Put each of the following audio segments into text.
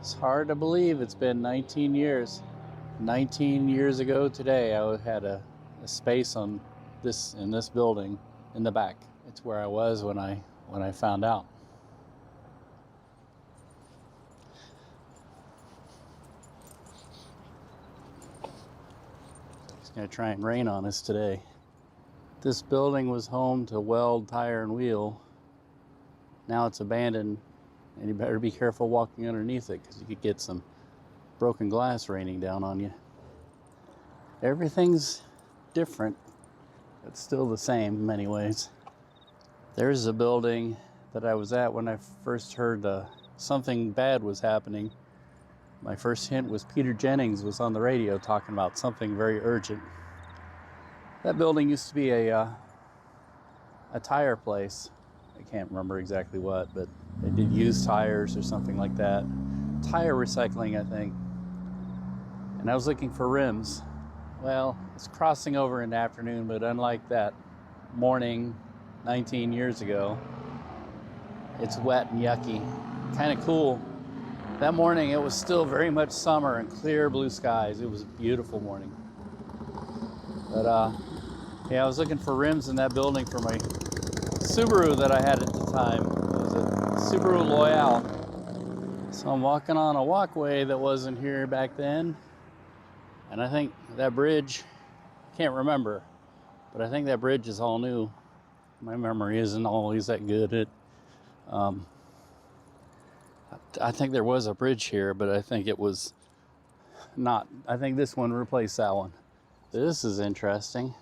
It's hard to believe it's been 19 years. 19 years ago today, I had a space in this building in the back. It's where I was when I found out. It's gonna try and rain on us today. This building was home to Weld Tire and Wheel. Now it's abandoned, and you better be careful walking underneath it because you could get some broken glass raining down on you. Everything's different. It's still the same in many ways. There's a building that I was at when I first heard something bad was happening. My first hint was Peter Jennings was on the radio talking about something very urgent. That building used to be a tire place. I can't remember exactly what, but they did used tires or something like that. Tire recycling, I think. And I was looking for rims. Well, it's crossing over in the afternoon, but unlike that morning 19 years ago, it's wet and yucky. Kind of cool. That morning it was still very much summer and clear blue skies. It was a beautiful morning. But yeah, I was looking for rims in that building for my Subaru that I had at the time. It was a Subaru Loyale. So I'm walking on a walkway that wasn't here back then. And I think that bridge, can't remember, but I think that bridge is all new. My memory isn't always that good. I think there was a bridge here, but I think it was not. I think this one replaced that one. This is interesting.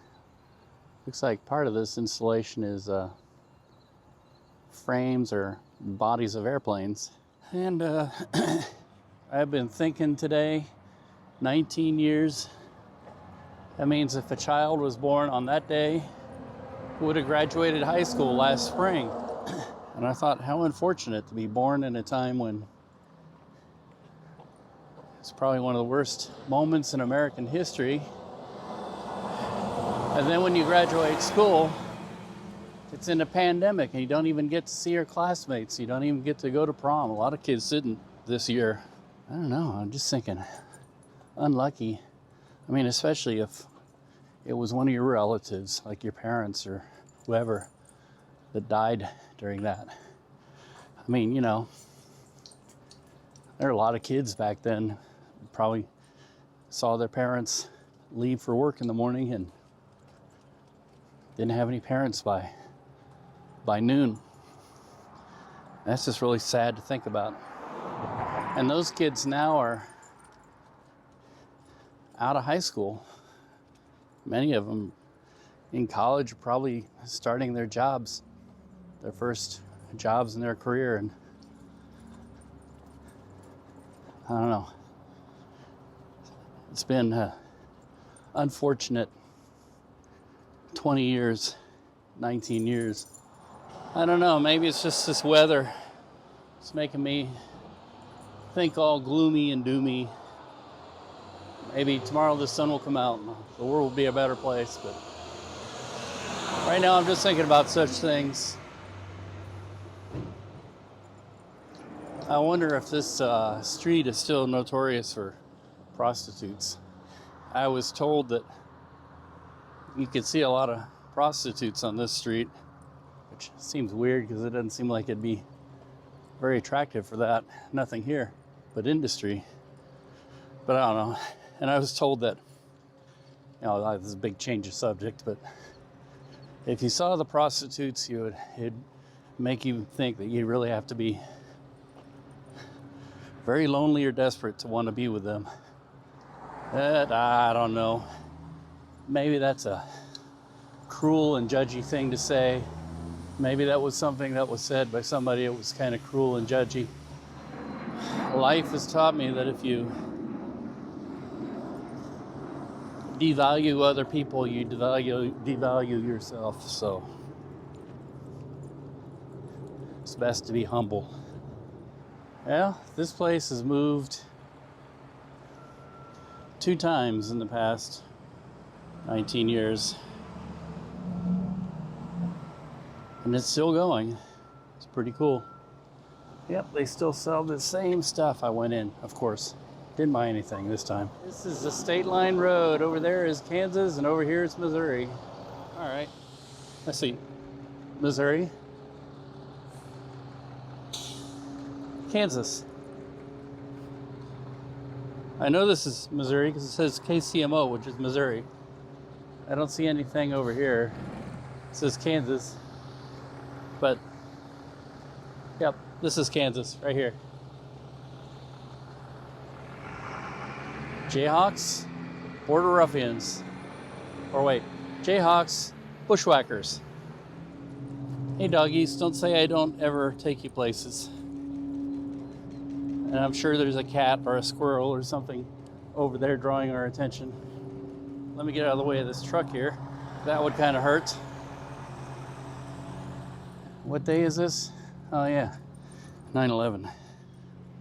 Looks like part of this installation is frames or bodies of airplanes. And I've been thinking today, 19 years. That means if a child was born on that day, would have graduated high school last spring. And I thought, how unfortunate to be born in a time when it's probably one of the worst moments in American history. And then when you graduate school, it's in a pandemic and you don't even get to see your classmates. You don't even get to go to prom. A lot of kids didn't this year. I don't know, I'm just thinking, unlucky. I mean, especially if it was one of your relatives, like your parents or whoever, that died during that. I mean, you know, there are a lot of kids back then who probably saw their parents leave for work in the morning and didn't have any parents by noon. That's just really sad to think about. And those kids now are out of high school. Many of them in college, probably starting their jobs, their first jobs in their career. And I don't know. It's been unfortunate 20 years, 19 years. I don't know, maybe it's just this weather. It's making me think all gloomy and doomy. Maybe tomorrow the sun will come out and the world will be a better place, but right now I'm just thinking about such things. I wonder if this street is still notorious for prostitutes. I was told that you could see a lot of prostitutes on this street, which seems weird because it doesn't seem like it'd be very attractive for that. Nothing here but industry. But I don't know. And I was told that, you know, this is a big change of subject, but if you saw the prostitutes, it'd make you think that you really have to be very lonely or desperate to want to be with them. I don't know. Maybe that's a cruel and judgy thing to say. Maybe that was something that was said by somebody that was kind of cruel and judgy. Life has taught me that if you devalue other people, you devalue yourself. So it's best to be humble. Well, this place has moved 2 times in the past 19 years. And it's still going. It's pretty cool. Yep, they still sell the same stuff. I went in, of course. Didn't buy anything this time. This is the state line road. Over there is Kansas, and over here is Missouri. All right. Let's see. Missouri. Kansas. I know this is Missouri because it says KCMO, which is Missouri. I don't see anything over here. It says Kansas. But, yep, this is Kansas right here. Jayhawks, Border Ruffians. Or wait, Jayhawks, Bushwhackers. Hey doggies, don't say I don't ever take you places. And I'm sure there's a cat or a squirrel or something over there drawing our attention. Let me get out of the way of this truck here. That would kind of hurt. What day is this? Oh yeah, 9/11.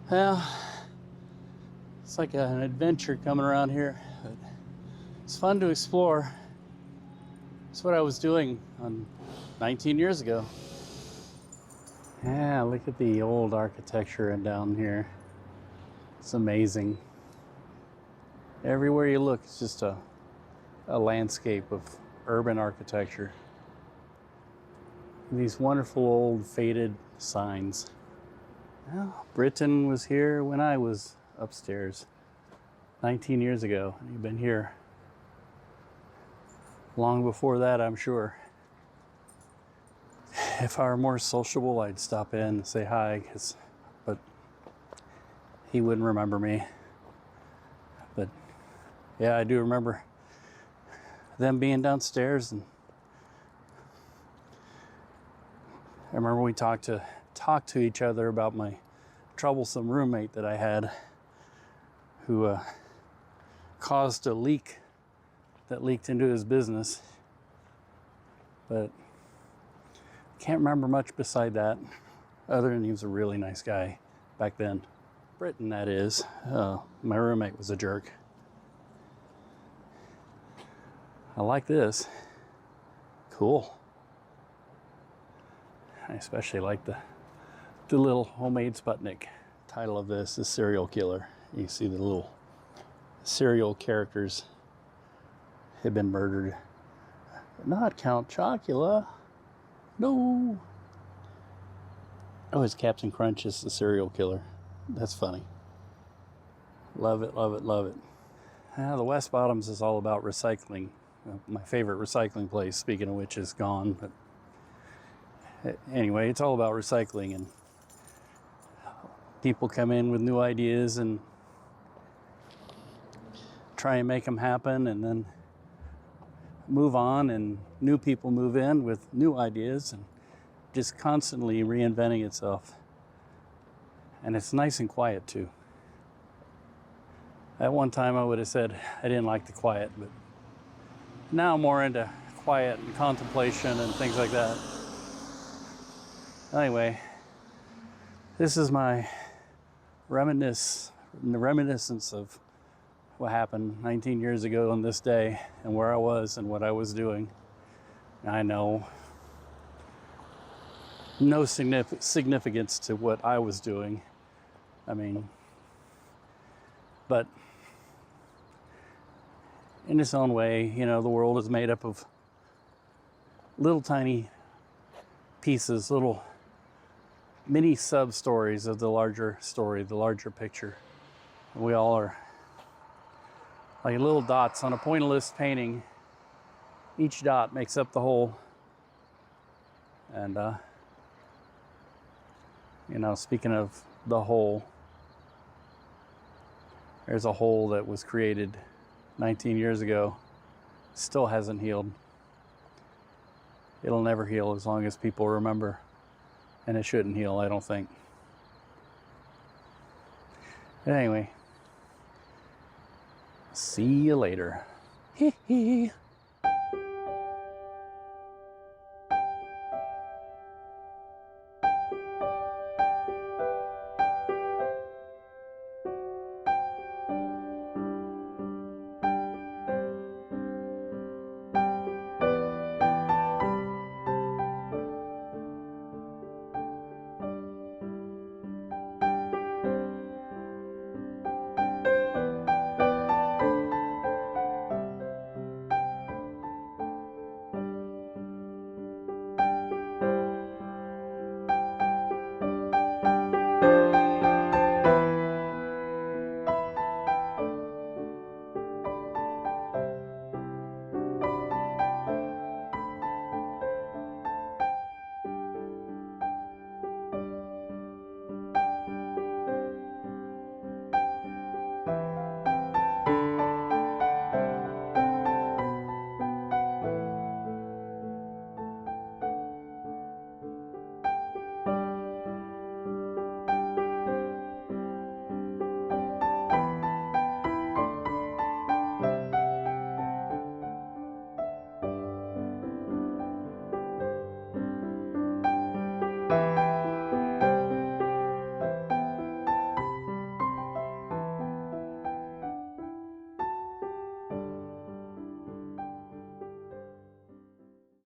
Well, it's like an adventure coming around here. But it's fun to explore. It's what I was doing 19 years ago. Yeah, look at the old architecture and down here. It's amazing. Everywhere you look, it's just a landscape of urban architecture. These wonderful old faded signs. Well, Britain was here when I was upstairs 19 years ago. You've been here long before that, I'm sure. If I were more sociable, I'd stop in and say hi, but he wouldn't remember me. But yeah, I do remember them being downstairs, and I remember we talked to each other about my troublesome roommate that I had, who caused a leak that leaked into his business. But can't remember much beside that, other than he was a really nice guy back then. Britain, that is. My roommate was a jerk. I like this. Cool. I especially like the little homemade Sputnik. Title of this is Serial Killer. You see the little serial characters have been murdered. Not Count Chocula. No. Oh, it's Captain Crunch is the serial killer. That's funny. Love it, love it, love it. The West Bottoms is all about recycling. My favorite recycling place, speaking of which, is gone. But anyway, it's all about recycling, and people come in with new ideas and try and make them happen, and then move on, and new people move in with new ideas, and just constantly reinventing itself. And it's nice and quiet too. At one time I would have said I didn't like the quiet, but now I'm more into quiet and contemplation and things like that. Anyway, this is my reminiscence of what happened 19 years ago on this day, and where I was and what I was doing. I know no significance to what I was doing. I mean, but in its own way, you know, the world is made up of little tiny pieces, little mini sub-stories of the larger story, the larger picture. And we all are like little dots on a pointillist painting. Each dot makes up the whole. And, you know, speaking of the whole, there's a hole that was created 19 years ago, still hasn't healed. It'll never heal as long as people remember, and it shouldn't heal, I don't think. But anyway, see you later. Hee hee.